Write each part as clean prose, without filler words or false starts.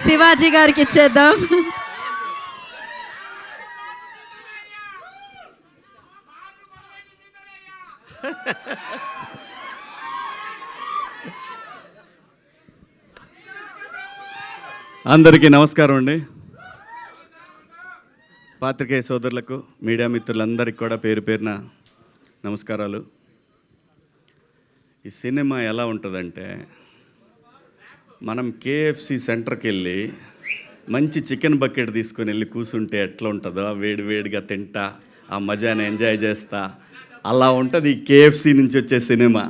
శివాజీ గారికి ఇచ్చేద్దాం. అందరికీ నమస్కారం అండి. పాత్రికేయ సోదరులకు, మీడియా మిత్రులందరికీ కూడా పేరు పేరున నమస్కారాలు. ఈ సినిమా ఎలా ఉంటుందంటే, మనం కేఎఫ్సి సెంటర్కి వెళ్ళి మంచి చికెన్ బకెట్ తీసుకొని వెళ్ళి కూర్చుంటే ఎట్లా ఉంటుందో వేడి వేడిగా తింటా ఆ మజాని ఎంజాయ్ చేస్తా, అలా ఉంటుంది ఈ కేఎఫ్సి నుంచి వచ్చే సినిమా.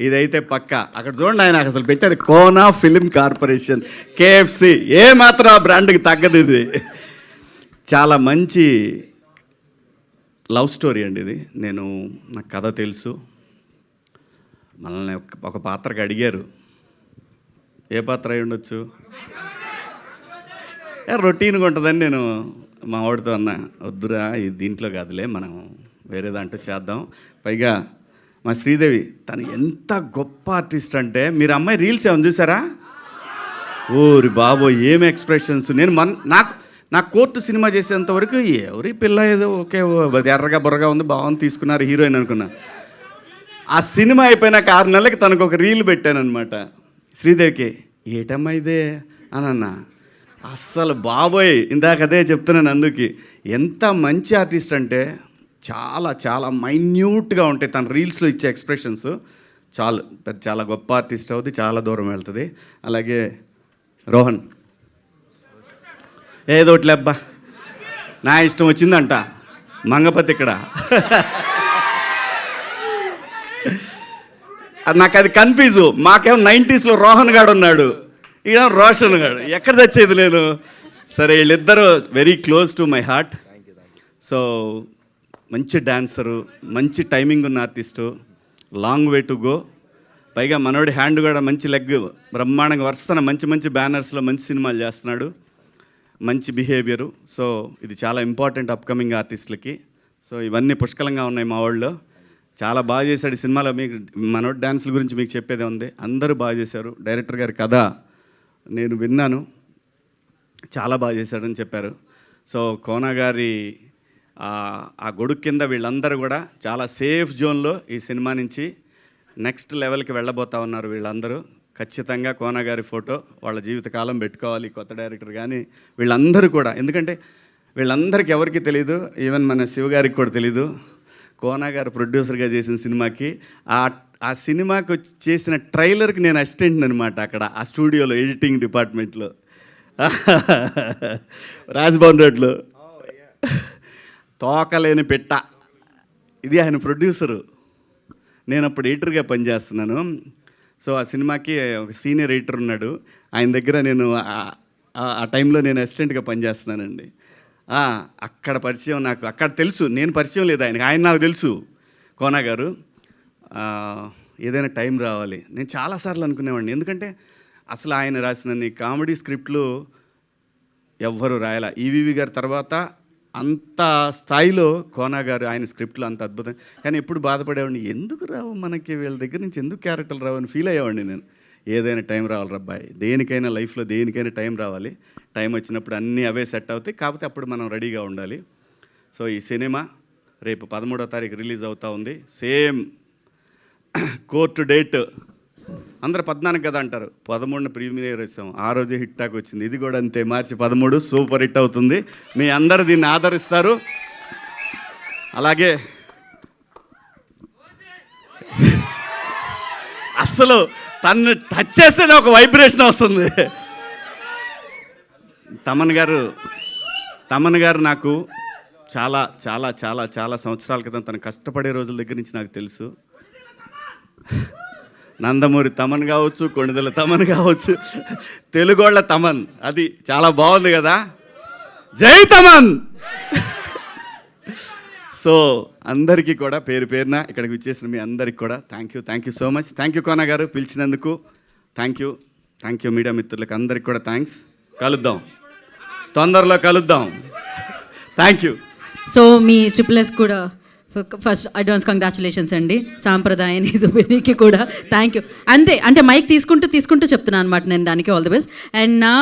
ఇదైతే పక్క. అక్కడ చూడండి, ఆయన అసలు పెట్టారు కోనా ఫిలిం కార్పొరేషన్ కేఎఫ్సి. ఏ మాత్రం ఆ బ్రాండ్కి తగ్గదు. ఇది చాలా మంచి లవ్ స్టోరీ అండి. ఇది నాకు కథ తెలుసు. మనల్ని ఒక పాత్రకి అడిగారు, ఏ పాత్ర అయి ఉండొచ్చు, రొటీన్గా ఉంటుందని నేను మా వాడితో అన్నా, వద్దురా ఇది దీంట్లో కాదులే, మనం వేరే దాంట్లో చేద్దాం. పైగా మా శ్రీదేవి తను ఎంత గొప్ప ఆర్టిస్ట్ అంటే, మీరు అమ్మాయి రీల్స్ ఏమైనా చూసారా? ఓరి బాబో ఏం ఎక్స్ప్రెషన్స్. నాకు కోర్టు సినిమా చేసేంత వరకు ఎవరి పిల్ల ఏదో ఓకే ఎర్రగా బుర్రగా ఉంది, బాగుంది, తీసుకున్నారు హీరోయిన్ అనుకున్నా. ఆ సినిమా అయిపోయినాక 6 నెలలకి తనకు ఒక రీల్ పెట్టానమాట శ్రీదేవికి. ఏటమ్మా ఇదే అని అన్నా. అస్సలు బాబోయ్, ఇందాక అదే చెప్తున్నాను. అందుకు ఎంత మంచి ఆర్టిస్ట్ అంటే చాలా చాలా మైన్యూట్గా ఉంటాయి తన రీల్స్లో ఇచ్చే ఎక్స్ప్రెషన్స్. చాలా గొప్ప ఆర్టిస్ట్ అవుతుంది, చాలా దూరం వెళ్తుంది. అలాగే రోహన్ ఏదోట్లే అబ్బా, నా ఇష్టం వచ్చిందంట మంగపతి ఇక్కడ. నాకు అది కన్ఫ్యూజు. మాకేమో 90sలో రోహన్ గాడు ఉన్నాడు, ఈయన రోషన్ గాడు. ఎక్కడ తెచ్చేది నేను? సరే, వీళ్ళిద్దరూ very close to my heart. So మంచి డాన్సరు, మంచి టైమింగ్ ఉన్న artist, long way to go. పైగా మనోడి హ్యాండ్ కూడా మంచి లెగ్, బ్రహ్మాండంగా వరుసన మంచి మంచి బ్యానర్స్లో మంచి సినిమాలు చేస్తున్నాడు, మంచి బిహేవియరు. సో ఇది చాలా ఇంపార్టెంట్ అప్కమింగ్ ఆర్టిస్టులకి. సో ఇవన్నీ పుష్కలంగా ఉన్నాయి మా వాళ్ళు. చాలా బాగా చేశాడు ఈ సినిమాలో. మీకు మనోడి డ్యాన్సుల గురించి మీకు చెప్పేదే ఉంది. అందరూ బాగా చేశారు. డైరెక్టర్ గారి కథ నేను విన్నాను, చాలా బాగా చేశాడని చెప్పారు. సో కోనా గారి ఆ గొడుగు కింద వీళ్ళందరూ కూడా చాలా సేఫ్ జోన్లో ఈ సినిమా నుంచి నెక్స్ట్ లెవెల్కి వెళ్ళబోతా ఉన్నారు వీళ్ళందరూ. ఖచ్చితంగా కోనా గారి ఫోటో వాళ్ళ జీవితకాలం పెట్టుకోవాలి, కొత్త డైరెక్టర్ కానీ వీళ్ళందరూ కూడా. ఎందుకంటే వీళ్ళందరికీ ఎవరికి తెలీదు, ఈవెన్ మన శివగారికి కూడా తెలీదు. కోనా గారు ప్రొడ్యూసర్గా చేసిన సినిమాకి ఆ సినిమాకి చేసిన ట్రైలర్కి నేను అసిస్టెంట్ అనమాట అక్కడ ఆ స్టూడియోలో, ఎడిటింగ్ డిపార్ట్మెంట్లో, రాజ్భవన్ రోడ్లో. తోకలేని పెట్ట ఇది ఆయన ప్రొడ్యూసరు, నేను అప్పుడు ఎడిటర్గా పనిచేస్తున్నాను. సో ఆ సినిమాకి ఒక సీనియర్ ఎడిటర్ ఉన్నాడు, ఆయన దగ్గర నేను ఆ టైంలో నేను అసిస్టెంట్గా పనిచేస్తున్నానండి. అక్కడ పరిచయం, నాకు అక్కడ తెలుసు, నేను పరిచయం లేదు ఆయనకి, ఆయన నాకు తెలుసు. కోనా గారు ఏదైనా టైం రావాలి. నేను చాలాసార్లు అనుకునేవాడిని, ఎందుకంటే అసలు ఆయన రాసిన కామెడీ స్క్రిప్ట్లు ఎవ్వరు రాయాల. ఈవీవి గారి తర్వాత అంత స్థాయిలో కోనా గారు ఆయన స్క్రిప్ట్లు అంత అద్భుతం. కానీ ఎప్పుడు బాధపడేవాడిని, ఎందుకు రావు మనకి వీళ్ళ దగ్గర నుంచి, ఎందుకు క్యారెక్టర్లు రావు అని ఫీల్ అయ్యేవాడిని నేను. ఏదైనా టైం రావాలి రబ్బాయి, దేనికైనా లైఫ్లో దేనికైనా టైం రావాలి. టైం వచ్చినప్పుడు అన్నీ అవే సెట్ అవుతాయి, కాకపోతే అప్పుడు మనం రెడీగా ఉండాలి. సో ఈ సినిమా రేపు 13వ తారీఖు రిలీజ్ అవుతూ ఉంది. సేమ్ కోర్టు డేట్ అందరూ 14 కదా అంటారు, 13న ప్రీమియర్ వచ్చాం, ఆ రోజే హిట్ టాక్ వచ్చింది. ఇది కూడా అంతే, మార్చి 13 సూపర్ హిట్ అవుతుంది. మీ అందరూ దీన్ని ఆదరిస్తారు. అలాగే అసలు తను టచ్ చేస్తేనే ఒక వైబ్రేషన్ వస్తుంది. తమన్ గారు నాకు చాలా చాలా చాలా చాలా సంవత్సరాల క్రితం తను కష్టపడే రోజుల దగ్గర నుంచి నాకు తెలుసు. నందమూరి తమన్ కావచ్చు, కొణిదెల తమన్ కావచ్చు, తెలుగోళ్ళ తమన్, అది చాలా బాగుంది కదా. జై తమన్. సో అందరికీ కూడా పేరు పేరున ఇక్కడికి వచ్చేసిన మీ అందరికీ కూడా thank you so much. Thank you Kona గారు పిలిచినందుకు. థ్యాంక్ యూ మీడియా మిత్రులకు అందరికీ కూడా థ్యాంక్స్. కలుద్దాం, తొందరలో కలుద్దాం. Thank you. So me triple S కూడా ఫస్ట్ అడ్వాన్స్ కంగ్రాచులేషన్స్ అండి సాంప్రదాయాన్ని సుబినికి కూడా థ్యాంక్ యూ. అంతే, అంటే మైక్ తీసుకుంటూ చెప్తున్నాను అనమాట నేను దానికి. All the best. అండ్ నా